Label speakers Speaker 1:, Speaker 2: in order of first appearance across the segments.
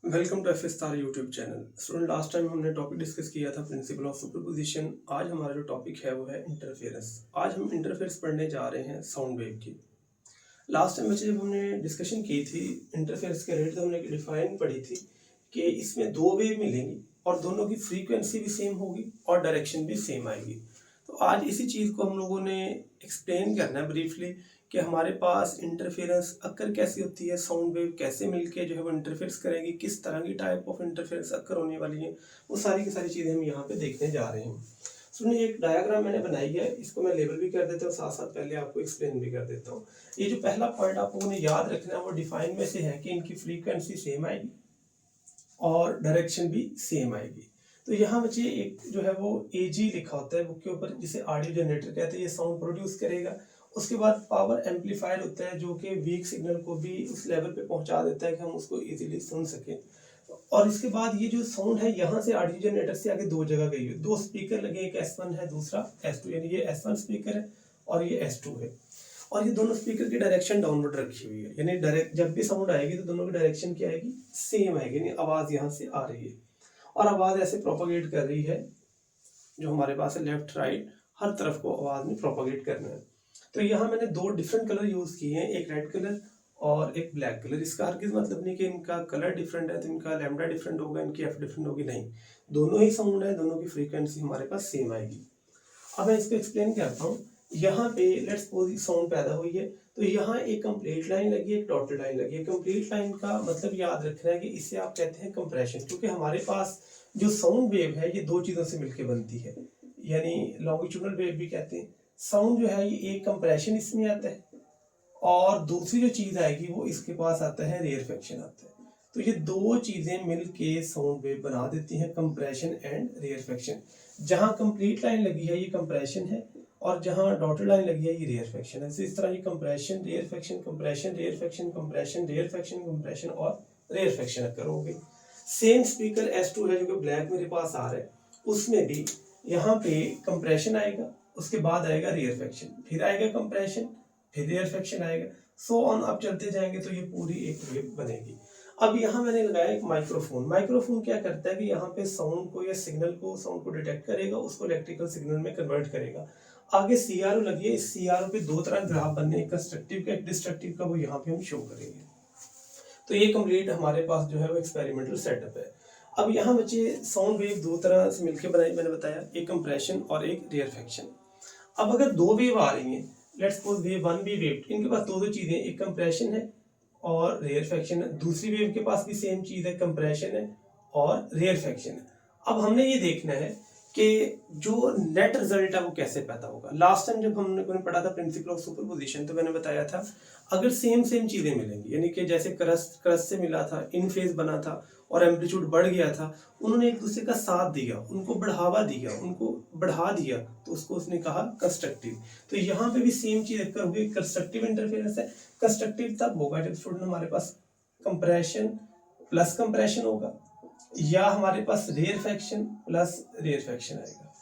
Speaker 1: Welcome to FS YouTube channel. Student, last time हमने topic discuss किया था principle of superposition. आज हमारा जो टॉपिक है वो है इंटरफेरेंस। आज हम इंटरफेरेंस पढ़ने जा रहे हैं साउंड वेव की। लास्ट टाइम बच्चे जब हमने डिस्कशन की थी इंटरफेरेंस के रिलेटेड, तो हमने डिफाइन पढ़ी थी कि इसमें दो वेव मिलेंगी और दोनों की फ्रीक्वेंसी भी सेम होगी और डायरेक्शन भी सेम आएगी। तो आज इसी चीज़ को हम लोगों ने एक्सप्लेन करना है ब्रीफली कि हमारे पास इंटरफेरेंस अक्कर कैसी होती है, साउंड वेव कैसे मिलके जो है वो इंटरफेरेंस करेंगी, किस तरह की टाइप ऑफ इंटरफेरेंस अक्कर होने वाली है, वो सारी की सारी चीज़ें हम यहाँ पे देखने जा रहे हैं। सुनिए, एक डायग्राम मैंने बनाई है, इसको मैं लेबल भी कर देता हूँ, साथ साथ पहले आपको एक्सप्लेन भी कर देता हूँ। ये जो पहला पॉइंट आप लोगों ने याद रखना है वो डिफाइन में से है कि इनकी फ्रीक्वेंसी सेम आएगी और डायरेक्शन भी सेम आएगी। तो यहाँ बच्चे एक जो है वो AG लिखा होता है बुक के ऊपर, जिसे ऑडियो जनरेटर कहते हैं। ये साउंड प्रोड्यूस करेगा। उसके बाद पावर एम्पलीफायर होता है जो कि वीक सिग्नल को भी उस लेवल पे पहुंचा देता है कि हम उसको इजीली सुन सकें। और इसके बाद ये जो साउंड है यहाँ से ऑडियो जनरेटर से आगे दो जगह गई है, दो स्पीकर लगे, एक S1 है दूसरा S2, यानी ये S1 स्पीकर है और ये S2 है। और ये दोनों स्पीकर की डायरेक्शन डाउनवर्ड रखी हुई है, यानी डायरेक्ट जब भी साउंड आएगी तो दोनों की डायरेक्शन क्या आएगी, सेम आएगी, यानी आवाज यहाँ से आ रही है और आवाज ऐसे प्रोपोगेट कर रही है। जो हमारे पास है लेफ्ट राइट, हर तरफ को आवाज में प्रोपोगेट करना है। तो यहाँ मैंने दो डिफरेंट कलर यूज किए हैं, एक रेड कलर और एक ब्लैक कलर। इसका हरगिज मतलब नहीं कि इनका कलर डिफरेंट है तो इनका लैम्डा डिफरेंट होगा, इनकी एफ डिफरेंट होगी, नहीं, दोनों ही साउंड है, दोनों की फ्रीक्वेंसी हमारे पास सेम आएगी। अब मैं इसको एक्सप्लेन करता हूँ। यहाँ पे लेट्स सपोज साउंड पैदा हुई है, तो यहाँ एक कंप्लीट लाइन लगी है, एक डॉटेड लाइन लगी है। कंप्लीट लाइन का मतलब याद रखना है कि इसे आप कहते हैं कंप्रेशन, क्योंकि हमारे पास जो साउंड वेव है ये दो चीजों से मिलकर बनती है, यानी लॉन्गिट्यूडनल वेव भी कहते हैं। साउंड जो है ये एक कंप्रेशन इसमें आता है और दूसरी जो चीज आएगी वो इसके पास आता है, रेयरफेक्शन आता है। तो ये दो चीजें मिलके साउंड वेव बना देती हैं, कंप्रेशन एंड रेयरफेक्शन। जहां कंप्लीट लाइन लगी है ये कंप्रेशन है और जहां डॉटेड लाइन लगी है ये रेयरफेक्शन है। इस तरह ये compression rarefaction compression rarefaction compression rarefaction compression और रेयरफेक्शन करोगे। सेम स्पीकर S2 है जो कि ब्लैक मेरे पास आ रहा है, उसमें भी यहाँ पे कंप्रेशन आएगा, उसके बाद आएगा रेयरफेक्शन, फिर आएगा कंप्रेशन, फिर रेयरफेक्शन आएगा, सो ऑन। आप चलते जाएंगे तो ये पूरी एक वेव बनेगी। अब यहाँ मैंने लगाया एक माइक्रोफोन। माइक्रोफोन क्या करता है कि यहाँ पे साउंड को या सिग्नल को, साउंड को डिटेक्ट करेगा, उसको इलेक्ट्रिकल सिग्नल में कन्वर्ट करेगा। आगे CRO लगी है, इस CRO पे दो तरह ग्राफ बनने, एक कंस्ट्रक्टिव का एक डिस्ट्रक्टिव का, वो यहाँ पे हम शो करेंगे। तो ये कंप्लीट हमारे पास जो है वो एक्सपेरिमेंटल सेटअप है। अब यहाँ बच्चे साउंड वेव दो तरह से मिलकर बनाई, मैंने बताया, एक कंप्रेशन और एक रेयरफेक्शन। अब अगर दो वेव आ रही हैं, लेट्स सपोज वेव 1 भी वेव, इनके पास दो चीजें, एक कंप्रेशन है और रेयरफेक्शन है। दूसरी वेव के पास भी सेम चीज है, कंप्रेशन है और रेयरफेक्शन है। अब हमने ये देखना है कि जो नेट रिजल्ट है वो कैसे पैदा होगा। लास्ट टाइम जब हमने पढ़ा था प्रिंसिपल ऑफ सुपरपोजिशन, तो मैंने बताया था अगर सेम सेम चीजें मिलेंगी, यानी कि जैसे क्रस्ट से मिला था, इन फेज बना था और एम्पलीट्यूड बढ़ गया था, उन्होंने एक दूसरे का साथ दिया, उनको बढ़ावा दिया, उनको बढ़ा दिया, तो उसको उसने कहा कंस्ट्रक्टिव। तो यहाँ पे भी सेम चीज अक्कर होगी, कंस्ट्रक्टिव इंटरफेरेंस है। कंस्ट्रक्टिव तब होगा जब स्टूडेंट हमारे पास कंप्रेशन प्लस कंप्रेशन होगा या हमारे पास रेयरफेक्शन प्लस रेयरफेक्शन आएगा।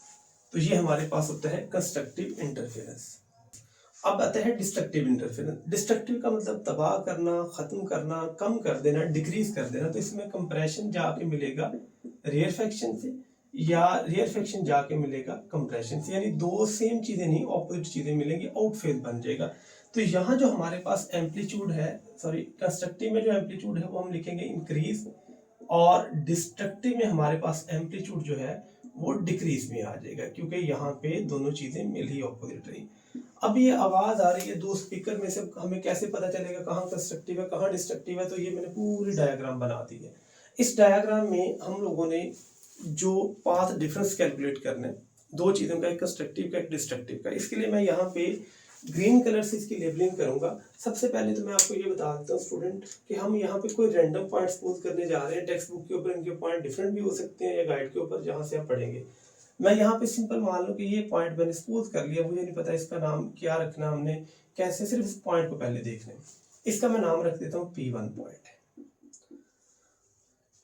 Speaker 1: तो ये हमारे पास होता है कंस्ट्रक्टिव इंटरफेरेंस। अब आता है डिस्ट्रक्टिव इंटरफेरेंस। डिस्ट्रक्टिव का मतलब तबाह करना, खत्म करना, कम कर देना, डिक्रीज कर देना। तो इसमें कंप्रेशन जाके मिलेगा रेयरफेक्शन से या रेयरफेक्शन जाके मिलेगा कंप्रेशन से, यानी दो सेम चीजें नहीं, ऑपोजिट चीजें मिलेंगी, आउट फेज बन जाएगा। तो यहाँ जो हमारे पास एम्पलीट्यूड है, सॉरी कंस्ट्रक्टिव में जो एम्पलीट्यूड है वो हम लिखेंगे इंक्रीज, और डिस्ट्रक्टिव में हमारे पास एम्पलीट्यूड जो है वो डिक्रीज में आ जाएगा, क्योंकि यहाँ पे दोनों चीजें मिल ही ऑपोजिट रही। अब ये आवाज आ रही है दो स्पीकर में से, हमें कैसे पता चलेगा कहाँ कंस्ट्रक्टिव है कहाँ डिस्ट्रक्टिव है। तो ये मैंने पूरी डायग्राम बना दी है। इस डायग्राम में हम लोगों ने जो पाथ डिफरेंस कैलकुलेट करना है, दो चीजों का, एक कंस्ट्रक्टिव का एक डिस्ट्रक्टिव का, इसके लिए मैं यहाँ पे ग्रीन कलर से इसकी लेबलिंग करूंगा। सबसे पहले तो मैं आपको ये बता देता हूँ स्टूडेंट कि हम यहाँ पे कोई रैंडम पॉइंट सपोज करने जा रहे हैं। टेक्स्ट बुक के ऊपर इनके पॉइंट डिफरेंट भी हो सकते हैं या गाइड के ऊपर जहाँ से आप पढ़ेंगे। मैं यहाँ पे सिंपल मान लो कि ये पॉइंट मैंने सपोज कर लिया, मुझे नहीं पता इसका नाम क्या रखना, हमने कैसे, सिर्फ इस पॉइंट को पहले देखना है। इसका मैं नाम रख देता हूँ P1 पॉइंट।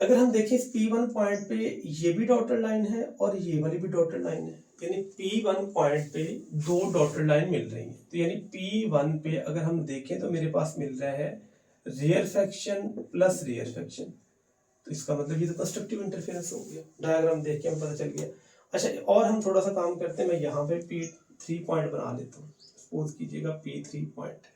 Speaker 1: अगर हम देखें इस P1 पॉइंट पे ये भी डॉटेड लाइन है और ये वाली भी डॉटेड लाइन है, यानी P1 पॉइंट पे दो डॉटेड लाइन मिल रही है। तो यानी P1 पे अगर हम देखें तो मेरे पास मिल रहा है रेयरफेक्शन प्लस रेयरफेक्शन, तो इसका मतलब ये तो कंस्ट्रक्टिव इंटरफेरेंस हो गया, डायग्राम देख के हमें पता चल गया। अच्छा, और हम थोड़ा सा काम करते हैं, मैं यहाँ पे P3 पॉइंट बना लेता हूँ। सपोज कीजिएगा P3 पॉइंट।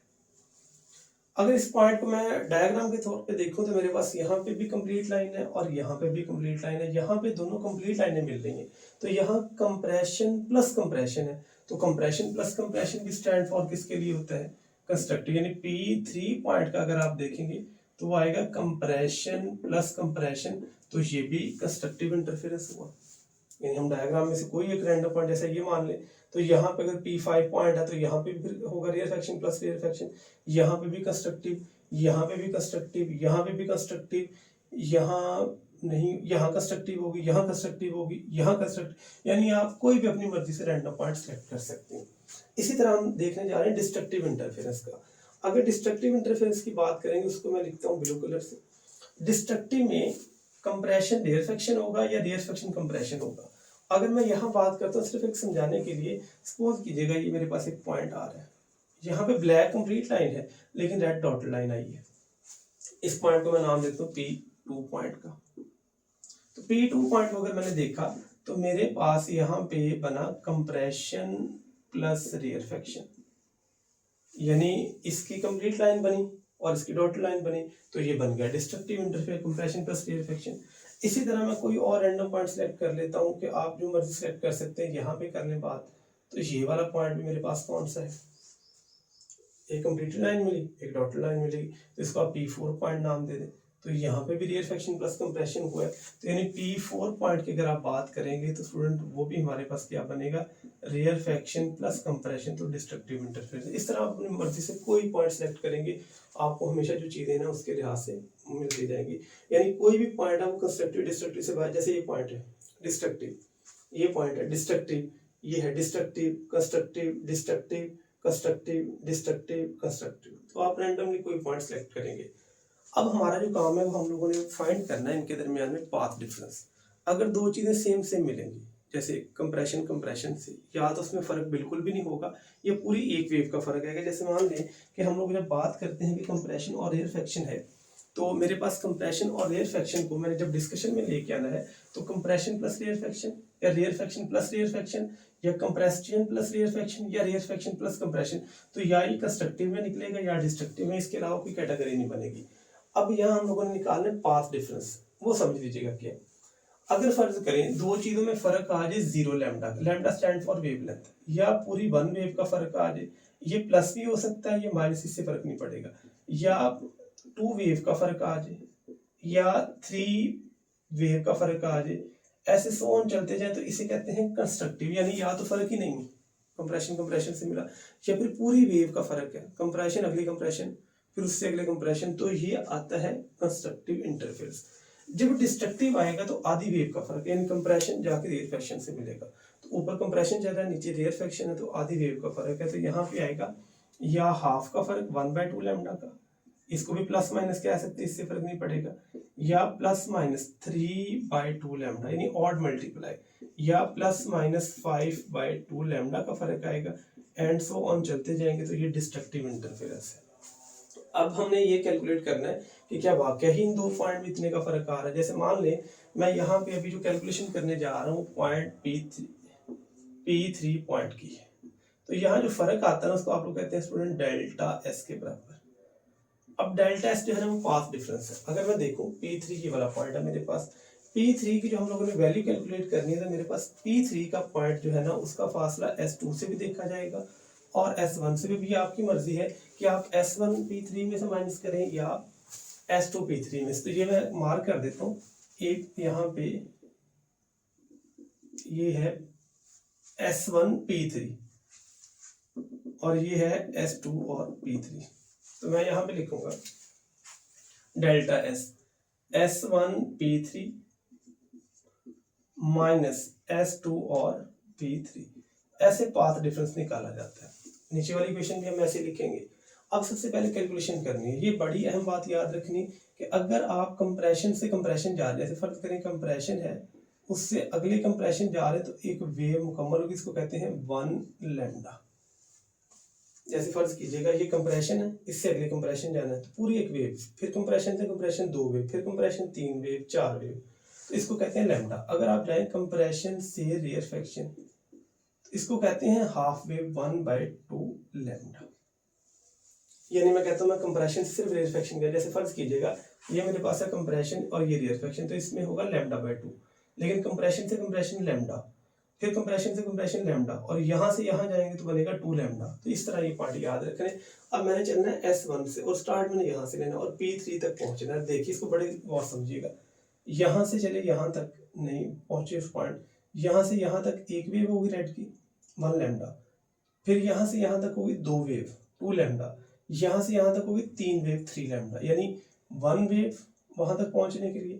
Speaker 1: अगर इस पॉइंट को मैं डायग्राम के तौर पे देखूं तो मेरे पास यहाँ पे भी कंप्लीट लाइन है और यहाँ पे भी कंप्लीट लाइन है, यहाँ पे दोनों कंप्लीट लाइनें मिल रही हैं। तो यहाँ कंप्रेशन प्लस कंप्रेशन है, तो कंप्रेशन प्लस कंप्रेशन भी स्टैंड फॉर किसके लिए होता है? कंस्ट्रक्टिव। यानी P3 पॉइंट का अगर आप देखेंगे तो वो आएगा कंप्रेशन प्लस कंप्रेशन, तो ये भी कंस्ट्रक्टिव इंटरफेरेंस हुआ। यानी हम डायग्राम में से कोई एक रैंडम पॉइंट जैसे ये मान लें, तो यहाँ पे अगर P5 पॉइंट है तो यहाँ पे भी होगा रेयरफेक्शन प्लस रेयरफेक्शन, यहाँ पे भी कंस्ट्रक्टिव, यहाँ पे भी कंस्ट्रक्टिव, यहाँ पे भी कंस्ट्रक्टिव, यहाँ नहीं, यहाँ कंस्ट्रक्टिव होगी, यहाँ कंस्ट्रक्टिव होगी, यहाँ कंस्ट्रक्टिव। यानी आप कोई भी अपनी मर्जी से रैंडम पॉइंट सेलेक्ट कर सकते हैं। इसी तरह हम देखने जा रहे हैं डिस्ट्रक्टिव इंटरफेरेंस का। अगर डिस्ट्रक्टिव इंटरफेरेंस की बात करेंगे उसको मैं लिखता हूँ ब्लू कलर से। डिस्ट्रक्टिव में कंप्रेशन रेयरफेक्शन होगा या रेयरफेक्शन कंप्रेशन होगा। अगर मैं यहाँ बात करता हूँ सिर्फ एक समझाने के लिए, सपोज कीजिएगा ये मेरे पास एक पॉइंट आ रहा है, यहाँ पे ब्लैक कंप्लीट लाइन है लेकिन रेड डॉटेड लाइन आई है। इस पॉइंट को मैं नाम देता हूँ P2 पॉइंट का। तो P2 पॉइंट को अगर मैंने देखा तो मेरे पास यहाँ पे बना कंप्रेशन प्लस रेयरफेक्शन, यानी इसकी कंप्लीट लाइन बनी और इसकी डॉटेड लाइन बनी, तो ये बन गया destructive interference, compression plus rarefaction. इसी तरह मैं कोई और रैंडम पॉइंट सेलेक्ट कर लेता हूँ कि आप जो मर्जी सेलेक्ट कर सकते हैं। यहाँ पे करने बाद तो ये वाला पॉइंट भी मेरे पास कौन सा है? एक कंप्लीटेड लाइन मिली, एक डॉटेड लाइन मिलेगी, तो इसको आप P4 पॉइंट नाम दे दें। तो यहाँ पे भी रेयरफेक्शन प्लस कंप्रेशन हुआ है, तो यानी P4 पॉइंट की अगर आप बात करेंगे तो स्टूडेंट वो भी हमारे पास क्या बनेगा? रेयरफेक्शन प्लस कंप्रेशन, तो डिस्ट्रक्टिव इंटरफेरेंस। इस तरह आप अपनी मर्जी से कोई पॉइंट सेलेक्ट करेंगे, आपको हमेशा जो चीज़ें ना उसके लिहाज से मिलती जाएंगी। यानी कोई भी पॉइंट है वो कंस्ट्रक्टिव डिस्ट्रक्टिव से बाहर, जैसे ये पॉइंट है डिस्ट्रक्टिव, ये पॉइंट है डिस्ट्रक्टिव, ये है destructive, constructive, destructive, constructive, destructive, constructive. तो आप रैंडमली कोई पॉइंट सेलेक्ट करेंगे। अब हमारा जो काम है वो हम लोगों ने फाइंड करना है इनके दरमियान में पाथ डिफरेंस। अगर दो चीज़ें सेम सेम मिलेंगी, जैसे कंप्रेशन कंप्रेशन से, या तो उसमें फ़र्क बिल्कुल भी नहीं होगा, ये पूरी एक वेव का फ़र्क है। जैसे मान लें कि हम लोग जब बात करते हैं कि कंप्रेशन और रेयरफेक्शन है, तो मेरे पास कंप्रेशन और रेयरफेक्शन को मैंने जब डिस्कशन में लेके आना है, तो कंप्रेशन प्लस रेयरफेक्शन या रेयरफेक्शन प्लस रेयरफेक्शन या कंप्रेशन प्लस रेयरफेक्शन या रेयरफेक्शन प्लस कंप्रेशन, तो या ही कंस्ट्रक्टिव में निकलेगा या डिस्ट्रक्टिव में, इसके अलावा कोई कैटेगरी नहीं बनेगी। अब यहाँ हम लोगों ने निकालना है पाथ डिफरेंस, वो समझ लीजिएगा क्या। अगर फर्ज करें दो चीजों में फर्क आ जाए 0 lambda, lambda stand for wavelength, या पूरी 1 वेव का फर्क आ जाए, ये प्लस भी हो सकता है, ये माइनस, इससे फर्क नहीं पड़ेगा, या 2 वेव का फर्क आ जाए, या 3 वेव का फर्क आ जाए, ऐसे सो ऑन चलते जाए, तो इसे कहते हैं कंस्ट्रक्टिव। यानी या तो फर्क ही नहीं, कंप्रेशन कंप्रेशन से मिला, या फिर पूरी वेव का फर्क है, कंप्रेशन अगली कंप्रेशन फिर उससे अगले कंप्रेशन, तो ये आता है कंस्ट्रक्टिव इंटरफेरेंस। जब डिस्ट्रक्टिव आएगा तो आधी वेव का फर्क, यानी कंप्रेशन जाके रेयरफेक्शन से मिलेगा, तो ऊपर कंप्रेशन चल रहा है नीचे रेयरफेक्शन है, तो आधी वेव का फर्क है, तो यहाँ पे आएगा या हाफ का फर्क 1/2 लैम्डा का, इसको भी प्लस माइनस कह सकते हैं, इससे फर्क नहीं पड़ेगा, या प्लस माइनस 3/2 लैम्डा यानी ऑड मल्टीप्लाई, या प्लस माइनस 5/2 लैम्डा का फर्क आएगा, एंड सो ऑन चलते जाएंगे, तो ये डिस्ट्रक्टिव इंटरफेरेंस है। अब हमने ये कैलकुलेट करना है कि क्या वाकई ही इन दो पॉइंट में इतने का फर्क आ रहा है। जैसे मान लें मैं यहाँ पे अभी जो कैलकुलेशन करने जा रहा हूँ पॉइंट P3 पॉइंट की है, तो यहाँ जो फर्क आता है ना उसको आप लोग कहते हैं स्टूडेंट डेल्टा एस के बराबर। अब डेल्टा एस जो है ना वो पाथ डिफरेंस है। अगर मैं देखूँ P3 की वाला पॉइंट है मेरे पास, P3 की जो हम लोगों ने वैल्यू कैलकुलेट करनी है, तो मेरे पास P3 का पॉइंट जो है ना उसका फासला S2 से भी देखा जाएगा और S1 से भी आपकी मर्जी है कि आप S1 P3 में से माइनस करें या S2 P3 में से। तो ये मैं मार्क कर देता हूँ, एक यहाँ पे ये है S1 P3 और ये है S2 और P3, तो मैं यहाँ पे लिखूंगा delta S S1 P3 minus S2 और P3, ऐसे पाथ डिफरेंस निकाला जाता है। नीचे वाली इक्वेशन भी हम ऐसे लिखेंगे। अब सबसे पहले कैलकुलेशन करनी है, ये बड़ी अहम बात याद रखनी कि अगर आप कंप्रेशन से कंप्रेशन जा रहे हैं, जैसे फर्ज करें कंप्रेशन है उससे अगले कंप्रेशन जा रहे हैं, तो एक वेव मुकम्मल होगी, इसको कहते हैं 1 लैम्डा। जैसे फर्ज कीजिएगा ये कंप्रेशन है, इससे अगले कंप्रेशन जाना है तो पूरी एक वेव, फिर कंप्रेशन से कंप्रेशन 2 वेव, फिर कंप्रेशन 3 वेव, 4 वेव, तो इसको कहते हैं लैम्डा। अगर आप जाएं कंप्रेशन से रेयरफेक्शन, इसको कहते हैं हाफ वेव 1/2 लैम्डा। यानी मैं कहता हूँ मैं कंप्रेशन से सिर्फ रेयरफेक्शन किया, जैसे फर्ज कीजिएगा ये मेरे पास है कंप्रेशन और ये रेयरफेक्शन, तो इसमें होगा λ/2, लेकिन कंप्रेशन से कंप्रेशन लैम्डा, फिर कंप्रेशन से कंप्रेशन लैम्डा, और यहाँ से यहाँ जाएंगे तो बनेगा 2 लैम्डा। तो इस तरह ये पार्ट याद रखना है। अब मैंने चलना है S1 से, और स्टार्ट मैंने यहाँ से लेना और P3 तक पहुँचना है। देखिए इसको बड़े गौर समझिएगा, यहाँ से चले यहाँ तक नहीं पहुँचे उस पॉइंट, यहाँ से यहाँ तक एक वेव होगी रेड की 1 लैम्डा, फिर यहाँ से यहाँ तक होगी 2 वेव 2 लैम्डा, यहाँ से यहाँ तक होगी 3 वेव 3 लैम्डा, यानी 1 वेव वहां तक पहुंचने के लिए,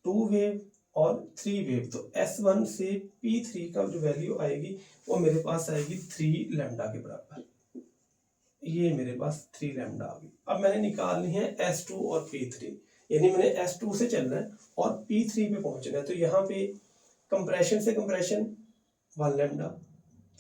Speaker 1: 2 वेव और 3 वेव। तो S1 से P3 का जो वैल्यू आएगी वो मेरे पास आएगी 3 लैम्डा के बराबर। ये मेरे पास 3 लैम्डा आ गई। अब मैंने निकालनी है S2 और P3, यानी मैंने S2 से चलना है और P3 पे पहुंचना है। तो यहाँ पे कंप्रेशन से कंप्रेशन 1 लैम्डा,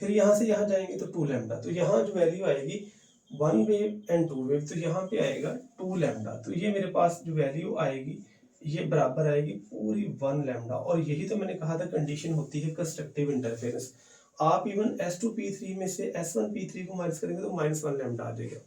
Speaker 1: फिर यहाँ से यहाँ जाएंगे तो 2 लैम्डा, तो यहाँ जो वैल्यू आएगी 1 वेव एंड 2 वेव, तो यहाँ पे आएगा 2 लैम्डा। तो ये मेरे पास जो वैल्यू आएगी ये बराबर आएगी पूरी 1 लैम्डा। और यही तो मैंने कहा था कंडीशन होती है कंस्ट्रक्टिव इंटरफेरेंस। आप इवन S2P3 में से S1P3 को माइनस करेंगे तो -1 लैम्डा आ जाएगा।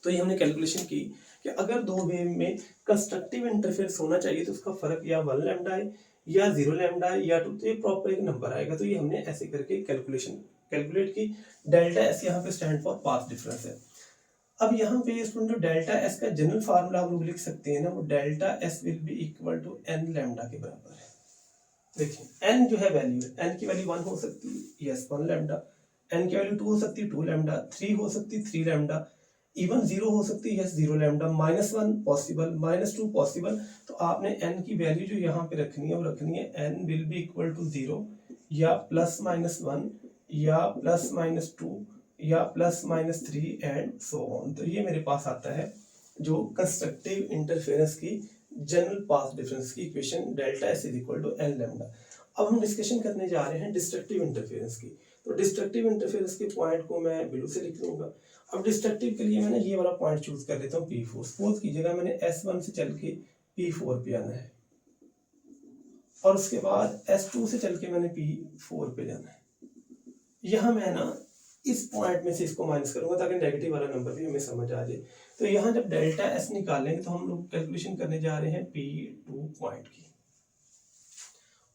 Speaker 1: तो ये हमने कैलकुलेशन की कि अगर 2 वेव में कंस्ट्रक्टिव इंटरफेरेंस होना चाहिए तो उसका फर्क या 1 लैम्डा है या 0 लैम्डा है या 2, तो ये प्रॉपर एक नंबर आएगा। तो ये हमने ऐसे करके कैलकुलेट की। डेल्टा एस यहाँ पे स्टैंड फॉर पाथ डिफरेंस है। अब यहाँ पे स्टूडेंट डेल्टा एस का जनरल फार्मूला हम लोग लिख सकते हैं ना, वो delta S will be equal to n lambda के बराबर है। देखिए n जो है वैल्यू है, n की वैल्यू 1 हो सकती है, यस 1 लैम्डा, n की वैल्यू 2 हो सकती है 2 लैम्डा, 3 हो सकती है 3 लैम्डा, इवन 0 हो सकती है, यस 0 लैम्डा, -1 पॉसिबल, -2 पॉसिबल। तो आपने n की वैल्यू जो यहाँ पे रखनी है वो रखनी है n will be equal to 0 या +-1 या +-2 या +-3 एंड सो ऑन। तो ये मेरे पास आता है जो कंस्ट्रक्टिव इंटरफेरेंस की जनरल पाथ डिफरेंस की equation, delta S is equal to n lambda. अब हम डिस्कशन करने जा रहे हैं डिस्ट्रक्टिव इंटरफेरेंस की। तो डिस्ट्रक्टिव इंटरफेरेंस के पॉइंट को मैं ब्लू से लिख लूंगा। अब डिस्ट्रक्टिव के लिए मैंने ये वाला पॉइंट चूज कर लेता हूँ P4। सपोज कीजिएगा मैंने S1 से चल के P4 पे आना है और उसके बाद S2 से चल के मैंने P4 पे जाना है। यहाँ मैं ना इस पॉइंट में से इसको माइनस करूंगा ताकि नेगेटिव वाला नंबर भी हमें समझ आ जाए। तो यहाँ जब डेल्टा एस निकालेंगे तो हम लोग कैलकुलेशन करने जा रहे हैं P2 पॉइंट की।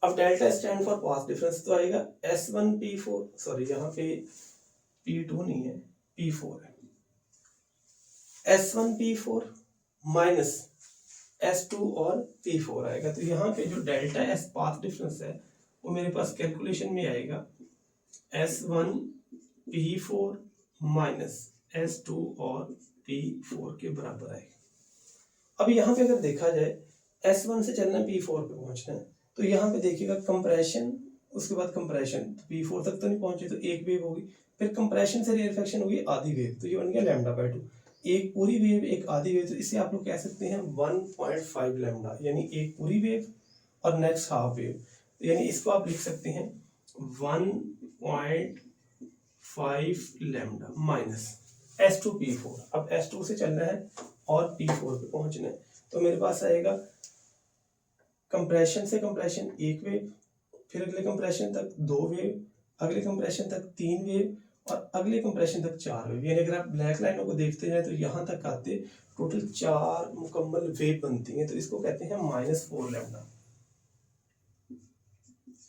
Speaker 1: अब delta stand for path difference तो आएगा S1P4, सॉरी यहाँ पे P2 नहीं है P4 है, S1P4 माइनस S2 और P4 आएगा। तो यहाँ पे जो डेल्टा एस पाथ डिफरेंस है वो मेरे पास कैलकुलेशन में आएगा S1P4 माइनस S2 और P4 के बराबर आएगा। अब यहाँ पे अगर देखा जाए S1 से चलना P4 पे पहुंचना है, तो यहाँ पे देखिएगा कंप्रेशन, उसके बाद कंप्रेशन, तो P4 तक तो नहीं पहुंचे तो एक वेव होगी, फिर कंप्रेशन से रेयरफेक्शन होगी आधी वेव, तो ये बन गया λ/2। एक पूरी वेव एक आधी वेव, तो इसे आप लोग कह सकते हैं 1.5 लैम्डा, यानी एक पूरी वेव और नेक्स्ट हाफ वेव, यानी इसको आप लिख सकते हैं 1.5 लैम्डा माइनस S2P4। अब S2 से चलना है और P4 पे पहुंचना है, तो मेरे पास आएगा कंप्रेशन से कंप्रेशन एक वेव, फिर अगले कंप्रेशन तक 2 वेव, अगले कंप्रेशन तक 3 वेव और अगले कंप्रेशन तक 4 वेव। यानी अगर आप ब्लैक लाइनों को देखते जाए तो यहाँ तक आते टोटल 4 मुकम्मल वेव बनती हैं, तो इसको कहते हैं -4 लैम्डा।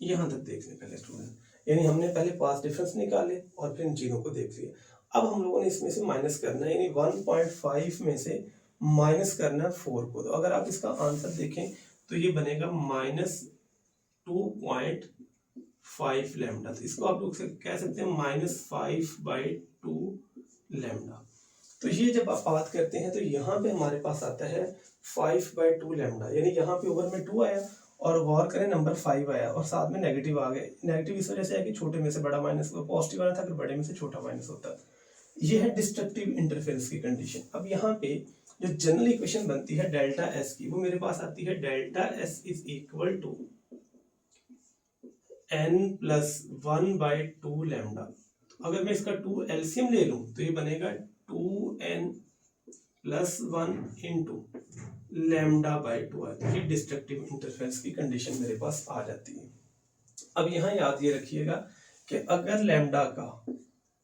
Speaker 1: यहाँ तक देख लें पहले स्टूडेंट, यानी हमने पहले पाथ डिफरेंस निकाले और फिर इन चीज़ों को देख लिया। अब हम लोगों ने इसमें से माइनस करना है, यानी 1.5 में से माइनस करना है 4 को। तो अगर आप इसका आंसर देखें तो ये बनेगा -2.5 लैम्डा। तो इसको आप लोग कह सकते हैं -5/2 लैम्डा। तो ये जब आप बात करते हैं तो यहाँ पे हमारे पास आता है 5/2 लैम्डा, यानी यहाँ पे ओवर में 2 आया और गौर करें नंबर 5 आया और साथ में नेगेटिव आ गए। नेगेटिव इस वजह से है कि छोटे में से बड़ा माइनस हुआ, पॉजिटिव आना था कि बड़े में से छोटा माइनस होता। ये है डिस्ट्रक्टिव इंटरफेरेंस की कंडीशन। अब यहाँ पे जो जनरल इक्वेशन बनती है डेल्टा एस की, वो मेरे पास आती है delta S is equal to n + 1/2 lambda. अगर मैं इसका 2 एलसीएम ले लूँ तो ये बनेगा 2n+1 इंटू लैम्डा बाई 2 है। तो ये डिस्ट्रक्टिव इंटरफेरेंस की कंडीशन मेरे पास आ जाती है। अब यहाँ याद ये रखिएगा कि अगर लैम्डा का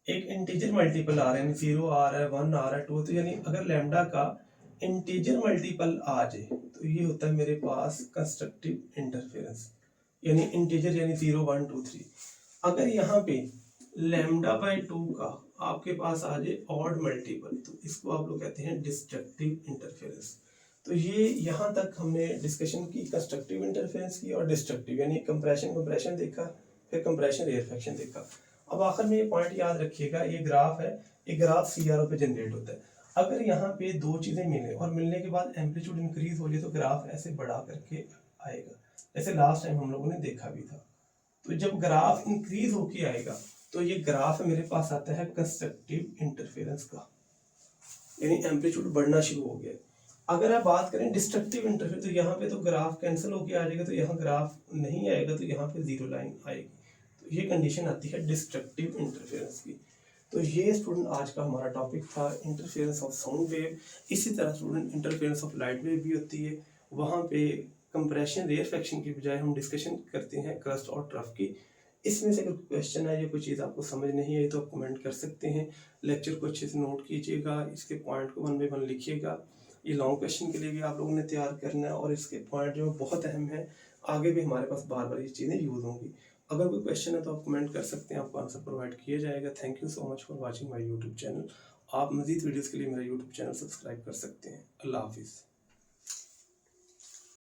Speaker 1: एक इंटीजर मल्टीपल आ रहा है, 0 आ रहा है, 1 आ रहा है, 2, तो यानी अगर लैम्डा का इंटीजर मल्टीपल आ जाए तो ये होता है मेरे पास कंस्ट्रक्टिव इंटरफेरेंस, यानी इंटीजर यानी 0, 1, 2, 3। अगर यहाँ पे लैम्डा बाई 2 का आपके पास आ जाए ऑड मल्टीपल तो इसको आप लोग कहते हैं डिस्ट्रक्टिव इंटरफेरेंस। तो ये यहाँ तक हमने डिस्कशन की कंस्ट्रक्टिव इंटरफेरेंस की और डिस्ट्रक्टिव, यानी कंप्रेशन देखा, फिर कंप्रेशन रेयरफेक्शन देखा। अब आखिर में ये पॉइंट याद रखिएगा, ये ग्राफ है, ये ग्राफ CRO पे जनरेट होता है। अगर यहाँ पे दो चीज़ें मिले और मिलने के बाद एम्पलीट्यूड इंक्रीज हो जाए तो ग्राफ ऐसे बढ़ा करके आएगा, जैसे लास्ट टाइम हम लोगों ने देखा भी था। तो जब ग्राफ इंक्रीज होके आएगा तो ये ग्राफ मेरे पास आता है कंस्ट्रक्टिव इंटरफेरेंस का, यानी एम्पलीट्यूड बढ़ना शुरू हो गया। अगर आप बात करें डिस्ट्रक्टिव इंटरफेरेंस तो यहाँ पे तो ग्राफ कैंसिल होके आ जाएगा, तो यहाँ ग्राफ नहीं आएगा, तो यहाँ पे 0 लाइन आएगी। तो ये कंडीशन आती है डिस्ट्रक्टिव इंटरफेरेंस की। तो ये स्टूडेंट आज का हमारा टॉपिक था, इंटरफेरेंस ऑफ साउंड वेव। इसी तरह student interference of light wave भी होती है, वहाँ पे कंप्रेशन रेयरफेक्शन की बजाय हम डिस्कशन करते हैं क्रस्ट और ट्रफ की। इसमें से अगर क्वेश्चन है या कोई चीज़ आपको समझ नहीं आई तो आप कमेंट कर सकते हैं। लेक्चर को अच्छे से नोट कीजिएगा, इसके पॉइंट को 1 बाय 1 लिखिएगा। ये लॉन्ग क्वेश्चन के लिए भी आप लोगों ने तैयार करना है और इसके पॉइंट जो बहुत अहम है, आगे भी हमारे पास बार बार ये चीज़ें यूज होंगी। अगर कोई क्वेश्चन है तो आप कमेंट कर सकते हैं, आपको आंसर प्रोवाइड किया जाएगा। Thank you so much for watching my YouTube channel. आप मज़ीद वीडियोज़ के लिए मेरा यूट्यूब चैनल सब्सक्राइब कर सकते हैं। अल्लाह हाफिज़।